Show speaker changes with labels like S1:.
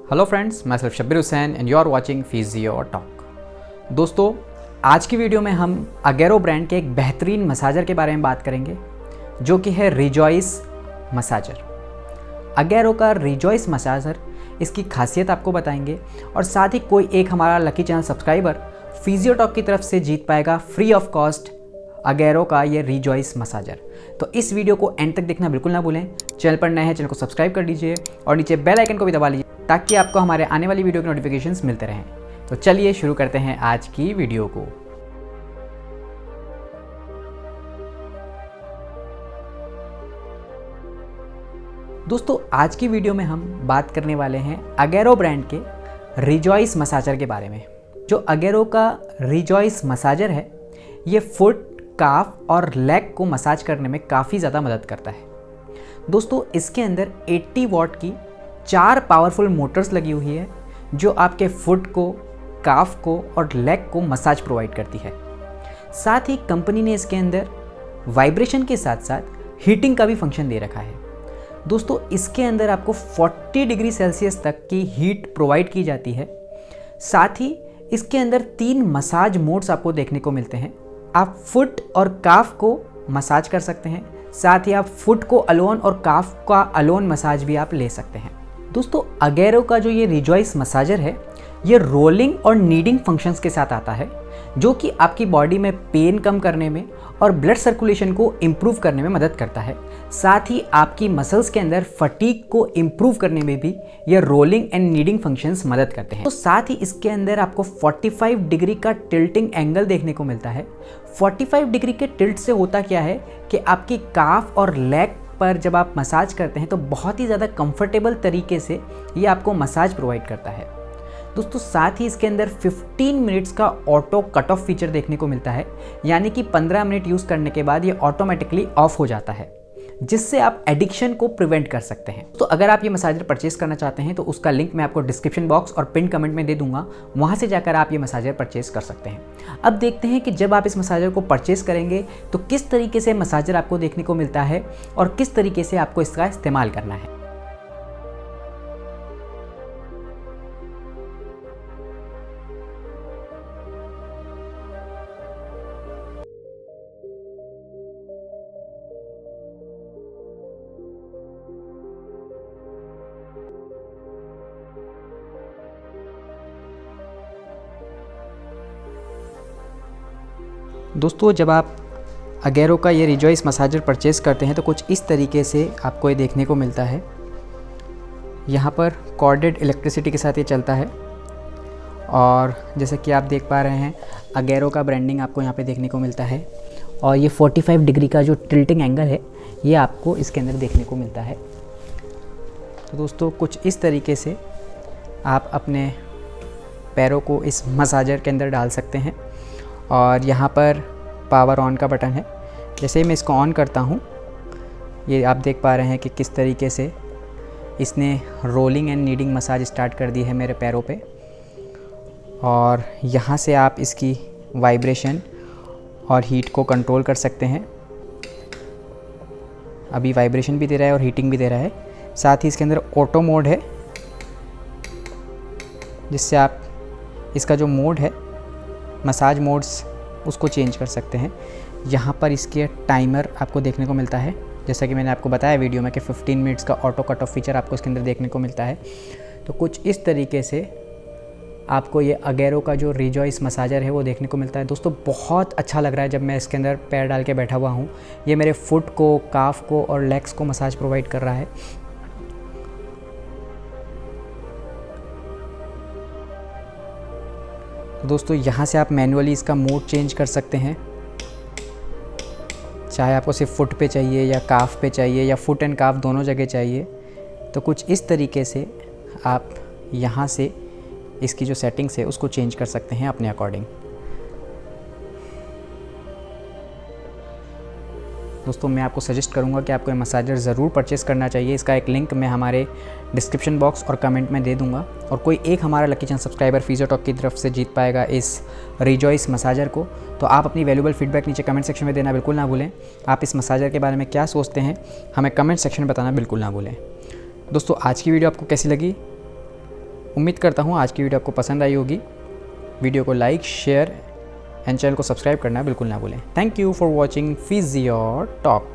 S1: Hello friends, मैं सिर्फ Shabbir Hussain and you are watching Physio Talk. दोस्तों, आज की वीडियो में हम अगेरो ब्रांड के एक बेहतरीन मसाजर के बारे में बात करेंगे जो कि है रिजॉइस मसाजर। अगेरो का रिजॉइस मसाजर, इसकी खासियत आपको बताएंगे और साथ ही कोई एक हमारा lucky channel subscriber physio talk की तरफ से जीत पाएगा फ्री ऑफ कॉस्ट अगेरो का ये रिजॉइस मसाजर। तो इस वीडियो को एंड तक देखना बिल्कुल ना भूलें। चैनल पर नए हैं, चैनल को सब्सक्राइब कर लीजिए और नीचे बेल आइकन को भी दबा लीजिए ताकि आपको हमारे आने वाली वीडियो के नोटिफिकेशंस मिलते रहें। तो चलिए शुरू करते हैं आज की वीडियो को। दोस्तों, आज की वीडियो में हम बात करने वाले हैं अगेरो ब्रांड के रिजॉइस मसाजर के बारे में। जो अगेरो का रिजॉइस मसाजर है, ये फुट, काफ और लेग को मसाज करने में काफ़ी ज़्यादा मदद करता है। दोस्तों, इसके अंदर 80 वॉट की 4 पावरफुल मोटर्स लगी हुई है जो आपके फुट को, काफ को और लेग को मसाज प्रोवाइड करती है। साथ ही कंपनी ने इसके अंदर वाइब्रेशन के साथ साथ हीटिंग का भी फंक्शन दे रखा है। दोस्तों, इसके अंदर आपको 40 डिग्री सेल्सियस तक की हीट प्रोवाइड की जाती है। साथ ही इसके अंदर 3 मसाज मोड्स आपको देखने को मिलते हैं। आप फुट और काफ को मसाज कर सकते हैं, साथ ही आप फुट को अलोन और काफ का अलोन मसाज भी आप ले सकते हैं। दोस्तों, अगेरो का जो ये रिजॉइस मसाजर है, ये रोलिंग और नीडिंग फंक्शंस के साथ आता है जो कि आपकी बॉडी में पेन कम करने में और ब्लड सर्कुलेशन को इम्प्रूव करने में मदद करता है। साथ ही आपकी मसल्स के अंदर फटीग को इम्प्रूव करने में भी ये रोलिंग एंड नीडिंग फंक्शंस मदद करते हैं। तो साथ ही इसके अंदर आपको 45 डिग्री का टिल्टिंग एंगल देखने को मिलता है। 45 डिग्री के टिल्ट से होता क्या है कि आपकी काफ और लेग पर जब आप मसाज करते हैं तो बहुत ही ज़्यादा कंफर्टेबल तरीके से ये आपको मसाज प्रोवाइड करता है। दोस्तों, साथ ही इसके अंदर 15 मिनट्स का ऑटो कट ऑफ फीचर देखने को मिलता है, यानी कि 15 मिनट यूज़ करने के बाद ये ऑटोमेटिकली ऑफ हो जाता है, जिससे आप एडिक्शन को प्रिवेंट कर सकते हैं। तो अगर आप ये मसाजर परचेस करना चाहते हैं तो उसका लिंक मैं आपको डिस्क्रिप्शन बॉक्स और पिन कमेंट में दे दूंगा, वहाँ से जाकर आप ये मसाजर परचेस कर सकते हैं। अब देखते हैं कि जब आप इस मसाजर को परचेस करेंगे तो किस तरीके से मसाजर आपको देखने को मिलता है और किस तरीके से आपको इसका इस्तेमाल करना है। दोस्तों, जब आप अगेरो का ये रिजॉइस मसाजर परचेज़ करते हैं तो कुछ इस तरीके से आपको ये देखने को मिलता है। यहाँ पर कॉर्डेड इलेक्ट्रिसिटी के साथ ये चलता है और जैसे कि आप देख पा रहे हैं अगेरो का ब्रांडिंग आपको यहाँ पे देखने को मिलता है और ये 45 डिग्री का जो टिल्टिंग एंगल है ये आपको इसके अंदर देखने को मिलता है। तो दोस्तों, कुछ इस तरीके से आप अपने पैरों को इस मसाजर के अंदर डाल सकते हैं और यहाँ पर पावर ऑन का बटन है। जैसे ही मैं इसको ऑन करता हूँ, ये आप देख पा रहे हैं कि किस तरीके से इसने rolling and kneading massage start कर दी है मेरे पैरों पे। और यहाँ से आप इसकी वाइब्रेशन और हीट को कंट्रोल कर सकते हैं। अभी वाइब्रेशन भी दे रहा है और हीटिंग भी दे रहा है। साथ ही इसके अंदर ऑटो मोड है, जिससे आप इसका जो मोड है, मसाज मोड्स, उसको चेंज कर सकते हैं। यहाँ पर इसके टाइमर आपको देखने को मिलता है, जैसा कि मैंने आपको बताया वीडियो में कि 15 मिनट्स का ऑटो कट ऑफ फीचर आपको इसके अंदर देखने को मिलता है। तो कुछ इस तरीके से आपको ये अगेरो का जो रिजॉइस मसाजर है वो देखने को मिलता है। दोस्तों, बहुत अच्छा लग रहा है जब मैं इसके अंदर पैर डाल के बैठा हुआ हूँ। ये मेरे फुट को, काफ को और लेग्स को मसाज प्रोवाइड कर रहा है। दोस्तों, यहाँ से आप मैनुअली इसका मोड चेंज कर सकते हैं, चाहे आपको सिर्फ फुट पे चाहिए या काफ पे चाहिए या फुट एंड काफ दोनों जगह चाहिए। तो कुछ इस तरीके से आप यहाँ से इसकी जो सेटिंग्स है उसको चेंज कर सकते हैं अपने अकॉर्डिंग। दोस्तों, मैं आपको सजेस्ट करूंगा कि आपको ये मसाजर ज़रूर परचेस करना चाहिए। इसका एक लिंक मैं हमारे डिस्क्रिप्शन बॉक्स और कमेंट में दे दूंगा और कोई एक हमारा lucky channel subscriber physio talk की तरफ से जीत पाएगा इस रिजॉइस मसाजर को। तो आप अपनी वैल्यूबल फीडबैक नीचे कमेंट सेक्शन में देना बिल्कुल ना भूलें। आप इस मसाजर के बारे में क्या सोचते हैं हमें कमेंट सेक्शन में बताना बिल्कुल ना भूलें। दोस्तों, आज की वीडियो आपको कैसी लगी उम्मीद करता हूँ आज की वीडियो आपको पसंद आई होगी। वीडियो को लाइक, शेयर एंड चैनल को सब्सक्राइब करना बिल्कुल ना भूलें। Thank you for watching physio talk.